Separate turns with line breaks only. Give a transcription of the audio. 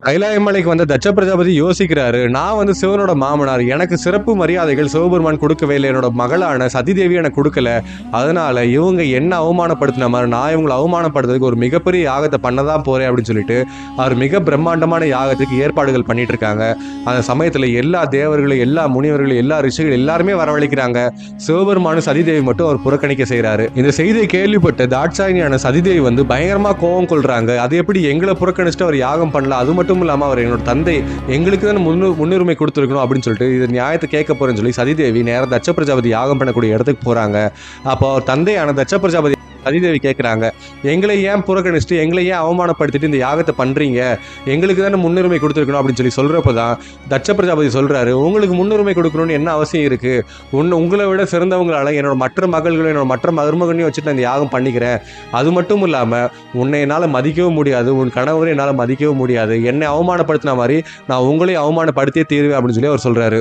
கைலாய மலைக்கு வந்த தட்ச பிரஜாபதி யோசிக்கிறாரு. நான் வந்து சிவனோட மாமனார். எனக்கு சிறப்பு மரியாதைகள் சிவபெருமான் கொடுக்கவே இல்ல. என்னோட மகளான சதிதேவி எனக்கு குடுக்கல. அதனால இவங்க என்ன அவமானப்படுத்தின மாரி, நான் இவங்கள அவமானப்படுத்துறதுக்கு ஒரு மிகப்பெரிய யாகத்த பண்ண தான் போறேன் அப்படின்னு சொல்லிட்டு, அவர் மிக பிரம்மாண்டமான யாகத்துக்கு ஏற்பாடுகள் பண்ணிட்டு இருக்காங்க. அந்த சமயத்துல எல்லா தேவர்களும், எல்லா முனிவர்களும், எல்லா ரிஷிகள் எல்லாருமே வரவழைக்கிறாங்க. சிவபெருமானும் சதிதேவி மட்டும் அவர் புறக்கணிக்க செய்றாரு. இந்த செய்தியை கேள்விப்பட்ட தாட்சாயினியான சதிதேவி வந்து பயங்கரமா கோவம் கொள்றாங்க. அது எப்படி எங்களை புறக்கணிச்சுட்டு அவர் யாகம் பண்ணலாம்? அது மட்டும் இல்லாம அவர் என்னோட தந்தை, எங்களுக்கு தான் முன்னுரிமை கொடுத்துருக்கணும் அப்படின்னு சொல்லிட்டு இது நியாயத்தை கேட்க போறேன்னு சொல்லி சதிதேவி நேரா தட்ச பிரஜாபதி யாகம் பண்ணக்கூடிய இடத்துக்கு போறாங்க. அப்போ அவர் தந்தையான தட்ச பிரஜாபதி சதிதேவி கேட்குறாங்க, எங்களை ஏன் புறக்கணிச்சுட்டு எங்களை ஏன் அவமானப்படுத்திட்டு இந்த யாகத்தை பண்றீங்க? எங்களுக்கு தானே முன்னுரிமை கொடுத்துருக்கணும் அப்படின்னு சொல்லி சொல்றப்பதான் தட்ச பிரஜாபதி சொல்றாரு, உங்களுக்கு முன்னுரிமை கொடுக்கணும்னு என்ன அவசியம் இருக்கு? உங்களை விட சிறந்தவங்களால என்னோட மற்ற மகள்களும் என்னோட மற்ற மருமகனையும் வச்சுட்டு நான் இந்த யாகம் பண்ணிக்கிறேன். அது மட்டும் இல்லாம உன்னை என்னால் மதிக்கவும் முடியாது, உன் கணவரை என்னால் மதிக்கவும் முடியாது. என்னை அவமானப்படுத்தின மாதிரி நான் உங்களையும் அவமானப்படுத்தியே தீருவேன் அப்படின்னு சொல்லி அவர் சொல்றாரு.